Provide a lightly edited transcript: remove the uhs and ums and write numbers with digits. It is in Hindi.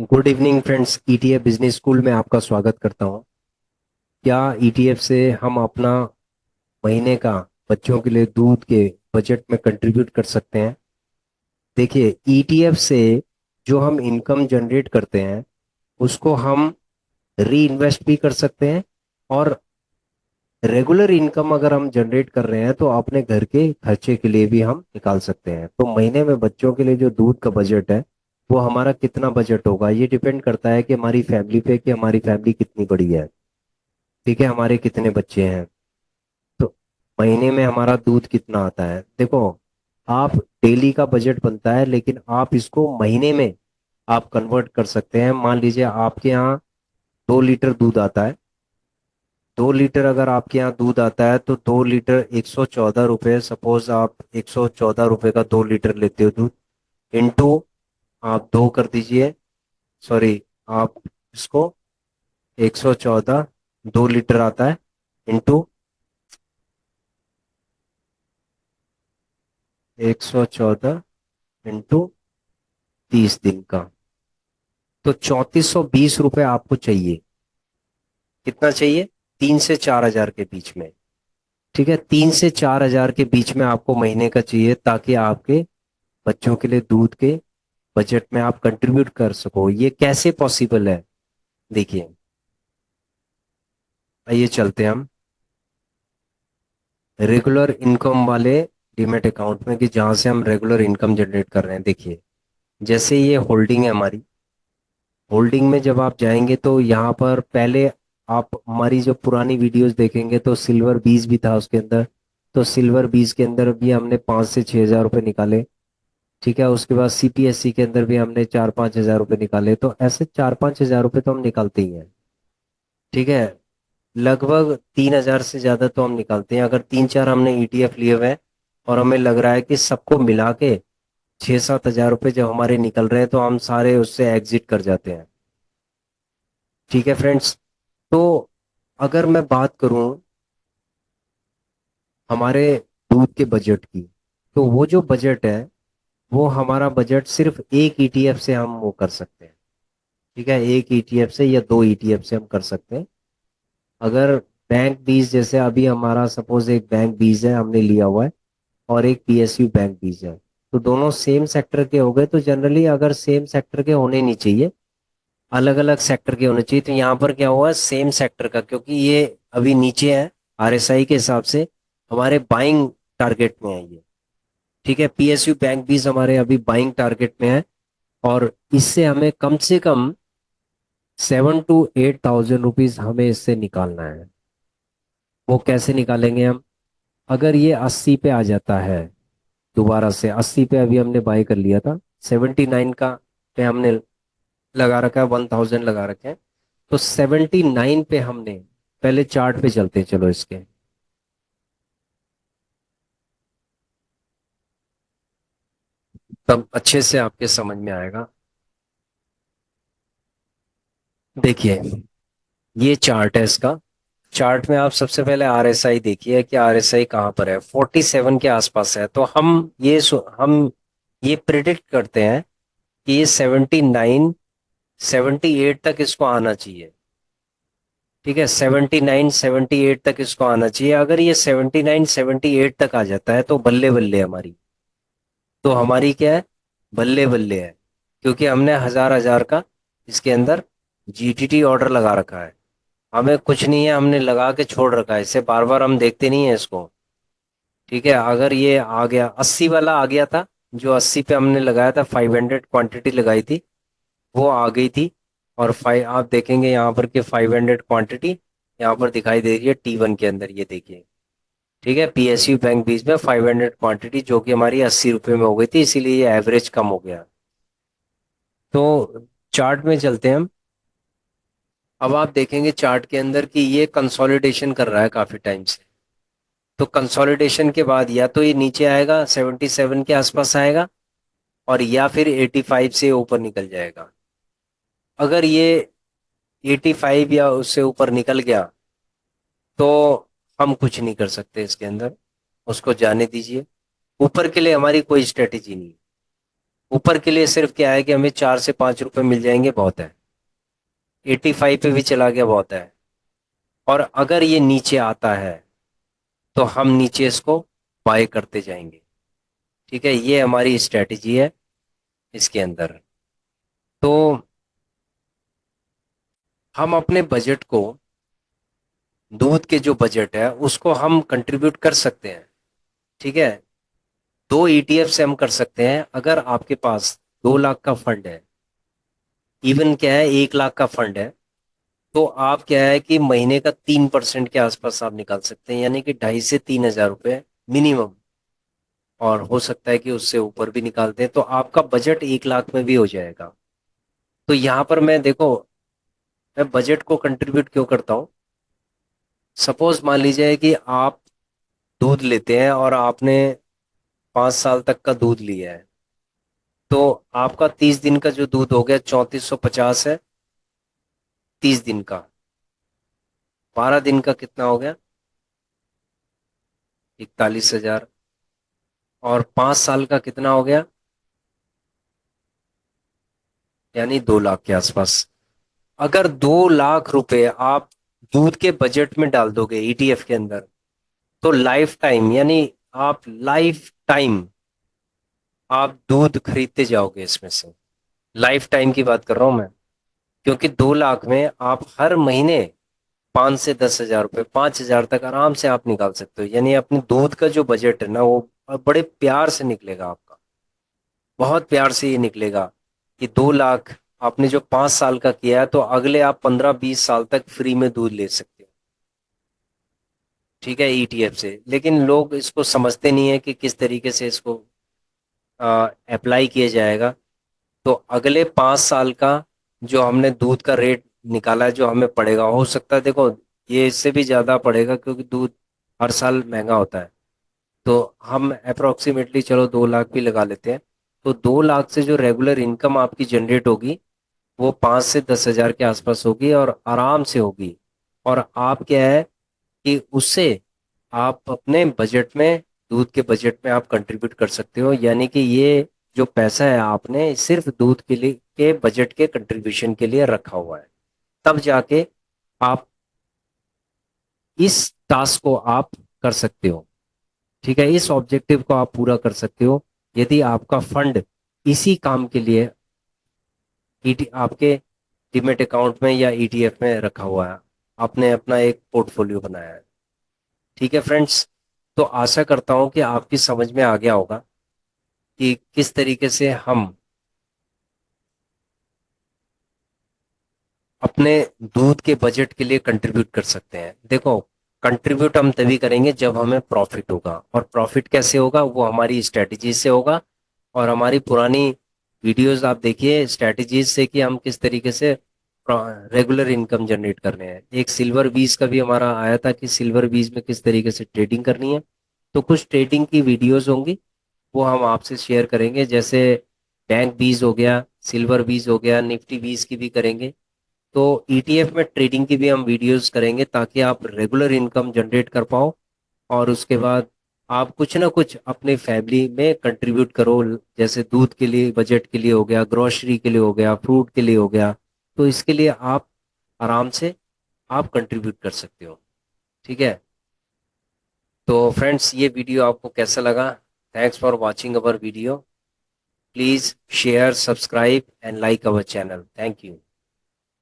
Good evening friends. ETF business school में आपका स्वागत करता हूं। क्या ईटीएफ से हम अपना महीने का बच्चों के लिए दूध के बजट में कंट्रीब्यूट कर सकते हैं? देखिए, ईटीएफ से जो हम इनकम जनरेट करते हैं उसको हम री इन्वेस्ट भी कर सकते हैं, और रेगुलर इनकम अगर हम जनरेट कर रहे हैं तो अपने घर के खर्चे के लिए भी हम निकाल सकते हैं। तो महीने में बच्चों के लिए जो दूध का बजट है वो हमारा कितना बजट होगा, ये डिपेंड करता है कि हमारी फैमिली पे, कि हमारी फैमिली कितनी बड़ी है। ठीक है, हमारे कितने बच्चे हैं, तो महीने में हमारा दूध कितना आता है। देखो, आप डेली का बजट बनता है, लेकिन आप इसको महीने में आप कन्वर्ट कर सकते हैं। मान लीजिए आपके यहाँ 2 लीटर दूध आता है। 2 लीटर अगर आपके यहाँ दूध आता है तो 2 लीटर 114 रुपये, सपोज आप 114 रुपये का 2 लीटर लेते हो दूध, इंटू आप दो कर दीजिए। सॉरी, आप इसको 114, 2 लीटर आता है, इंटू 114 इंटू 30 दिन का, तो 3420 रुपये आपको चाहिए। कितना चाहिए? 3 से 4 हजार के बीच में। ठीक है, 3 से 4 हजार के बीच में आपको महीने का चाहिए, ताकि आपके बच्चों के लिए दूध के बजट में आप कंट्रीब्यूट कर सको। ये कैसे पॉसिबल है? देखिए, आइए चलते हैं हम रेगुलर इनकम वाले डीमेट अकाउंट में, कि जहां से हम रेगुलर इनकम जनरेट कर रहे हैं। देखिए, जैसे ये होल्डिंग है हमारी। होल्डिंग में जब आप जाएंगे तो यहाँ पर पहले आप हमारी जो पुरानी वीडियोस देखेंगे तो सिल्वर बीज भी था उसके अंदर। तो सिल्वर बीज के अंदर भी हमने 5 से 6 हजार रुपये निकाले। ठीक है, उसके बाद सीपीएससी के अंदर भी हमने 4-5 हजार रुपये निकाले। तो ऐसे 4-5 हजार रुपये तो हम निकालते ही हैं। ठीक है, लगभग 3 हजार से ज्यादा तो हम निकालते हैं। अगर 3-4 हमने ईटीएफ लिए हुए हैं और हमें लग रहा है कि सबको मिला के 6-7 हजार रुपये जब हमारे निकल रहे हैं, तो हम सारे उससे एग्जिट कर जाते हैं। ठीक है फ्रेंड्स, तो अगर मैं बात करूं हमारे दूध के बजट की, तो वो जो बजट है वो हमारा बजट सिर्फ एक ईटीएफ से हम वो कर सकते हैं। ठीक है, एक ईटीएफ से या 2 ईटीएफ से हम कर सकते हैं। अगर बैंक बीज, जैसे अभी हमारा सपोज एक बैंक बीज है हमने लिया हुआ है, और एक पीएसयू बैंक बीज है, तो दोनों सेम सेक्टर के हो गए। तो जनरली अगर सेम सेक्टर के होने नहीं चाहिए, अलग अलग सेक्टर के होने चाहिए। तो यहाँ पर क्या हुआ, सेम सेक्टर का, क्योंकि ये अभी नीचे है आरएसआई के हिसाब से, हमारे बाइंग टारगेट में है ये। ठीक है, पीएसयू बैंक भी हमारे अभी बाइंग टारगेट में है, और इससे हमें कम से कम 7 to 8 thousand रुपीज हमें इससे निकालना है। वो कैसे निकालेंगे हम? अगर ये 80 पे आ जाता है, दोबारा से 80 पे अभी हमने बाई कर लिया था, 79 का पे हमने लगा रखा है, 1000 लगा रखे हैं। तो 79 पे हमने, पहले चार्ट पे चलते हैं चलो इसके, तब अच्छे से आपके समझ में आएगा। देखिए, ये चार्ट है इसका। चार्ट में आप सबसे पहले आरएसआई देखिए कि आरएसआई कहाँ पर है। 47 के आसपास है। तो हम ये प्रिडिक्ट करते हैं कि ये 79, 78 तक इसको आना चाहिए। ठीक है, 79, 78 तक इसको आना चाहिए। अगर ये 79, 78 तक आ जाता है तो बल्ले बल्ले हमारी, तो हमारी क्या है, बल्ले बल्ले है। क्योंकि हमने हजार हजार का इसके अंदर जीटीटी ऑर्डर लगा रखा है। हमें कुछ नहीं है, हमने लगा के छोड़ रखा है, इसे बार बार हम देखते नहीं है इसको। ठीक है, अगर ये आ गया 80 वाला आ गया था, जो 80 पे हमने लगाया था, 500 क्वांटिटी लगाई थी, वो आ गई थी। और फाइव आप देखेंगे यहाँ पर कि 500 क्वांटिटी यहाँ पर दिखाई दे रही है T1 के अंदर, ये देखिए। ठीक है, पीएसयू बैंक बीच में 500 क्वांटिटी, जो कि हमारी 80 रुपये में हो गई थी, इसीलिए ये एवरेज कम हो गया। तो चार्ट में चलते हैं हम। अब आप देखेंगे चार्ट के अंदर कि ये कंसोलिडेशन कर रहा है काफी टाइम से। तो कंसोलिडेशन के बाद या तो ये नीचे आएगा, 77 के आसपास आएगा, और या फिर 85 से ऊपर निकल जाएगा। अगर ये 85 या उससे ऊपर निकल गया तो हम कुछ नहीं कर सकते इसके अंदर, उसको जाने दीजिए। ऊपर के लिए हमारी कोई स्ट्रेटेजी नहीं। ऊपर के लिए सिर्फ क्या है कि हमें 4 से 5 रुपए मिल जाएंगे, बहुत है। 85 पे भी चला गया, बहुत है। और अगर ये नीचे आता है तो हम नीचे इसको बाय करते जाएंगे। ठीक है, ये हमारी स्ट्रेटजी है इसके अंदर। तो हम अपने बजट को, दूध के जो बजट है उसको हम कंट्रीब्यूट कर सकते हैं। ठीक है, 2 ETF से हम कर सकते हैं। अगर आपके पास 2 लाख का फंड है, इवन क्या है 1 लाख का फंड है, तो आप क्या है कि महीने का 3% के आसपास आप निकाल सकते हैं, यानी कि 2,500 से 3,000 रुपए मिनिमम। और हो सकता है कि उससे ऊपर भी निकालते हैं, तो आपका बजट 1 लाख में भी हो जाएगा। तो यहाँ पर मैं देखो, मैं बजट को कंट्रीब्यूट क्यों करता हूँ। सपोज मान लीजिए कि आप दूध लेते हैं और आपने 5 साल तक का दूध लिया है, तो आपका 30 दिन का जो दूध हो गया 3450 है, 30 दिन का। 12 दिन का कितना हो गया, 41,000। और 5 साल का कितना हो गया, यानी 2 लाख के आसपास। अगर 2 लाख रुपए आप दूध के बजट में डाल दोगे ETF के अंदर, तो लाइफ टाइम, यानी आप लाइफ टाइम आप दूध खरीदते जाओगे इसमें से। लाइफ टाइम की बात कर रहा हूं मैं। क्योंकि 2 लाख में आप हर महीने 5 से 10 हजार रुपये, 5 हजार तक आराम से आप निकाल सकते हो। यानी अपने दूध का जो बजट है ना, वो बड़े प्यार से निकलेगा आपका। बहुत प्यार से ये निकलेगा कि 2 लाख आपने जो 5 साल का किया है, तो अगले आप 15-20 साल तक फ्री में दूध ले सकते हो। ठीक है, ETF से। लेकिन लोग इसको समझते नहीं है कि किस तरीके से इसको अप्लाई किया जाएगा। तो अगले 5 साल का जो हमने दूध का रेट निकाला है, जो हमें पड़ेगा, हो सकता है देखो ये इससे भी ज़्यादा पड़ेगा, क्योंकि दूध हर साल महंगा होता है। तो हम अप्रोक्सीमेटली चलो 2 लाख भी लगा लेते हैं। तो 2 लाख से जो रेगुलर इनकम आपकी जनरेट होगी, वो 5 से 10 हजार के आसपास होगी, और आराम से होगी। और आप क्या है कि उससे आप अपने बजट में, दूध के बजट में आप कंट्रीब्यूट कर सकते हो। यानी कि ये जो पैसा है आपने सिर्फ दूध के लिए के बजट के कंट्रीब्यूशन के लिए रखा हुआ है। तब जाके आप इस टास्क को आप कर सकते हो। ठीक है, इस ऑब्जेक्टिव को आप पूरा कर सकते हो, यदि आपका फंड इसी काम के लिए आपके डीमेट अकाउंट में या ETF में रखा हुआ है, आपने अपना एक पोर्टफोलियो बनाया है। ठीक है फ्रेंड्स, तो आशा करता हूं कि आपकी समझ में आ गया होगा कि किस तरीके से हम अपने दूध के बजट के लिए कंट्रीब्यूट कर सकते हैं। देखो, कंट्रीब्यूट हम तभी करेंगे जब हमें प्रॉफिट होगा। और प्रॉफिट कैसे होगा, वो हमारी स्ट्रेटजी से होगा। और हमारी पुरानी वीडियोस आप देखिए स्ट्रेटजीज से, कि हम किस तरीके से रेगुलर इनकम जनरेट कर रहे हैं। एक सिल्वर बीज का भी हमारा आया था कि सिल्वर बीज में किस तरीके से ट्रेडिंग करनी है। तो कुछ ट्रेडिंग की वीडियोस होंगी, वो हम आपसे शेयर करेंगे। जैसे बैंक बीज हो गया, सिल्वर बीज हो गया, निफ्टी बीज की भी करेंगे। तो ETF में ट्रेडिंग की भी हम वीडियोस करेंगे, ताकि आप रेगुलर इनकम जनरेट कर पाओ। और उसके बाद आप कुछ ना कुछ अपने फैमिली में कंट्रीब्यूट करो। जैसे दूध के लिए बजट के लिए हो गया, ग्रोसरी के लिए हो गया, फ्रूट के लिए हो गया। तो इसके लिए आप आराम से आप कंट्रीब्यूट कर सकते हो। ठीक है, तो फ्रेंड्स ये वीडियो आपको कैसा लगा। Thanks for watching our video. Please share, subscribe and like our channel. Thank you.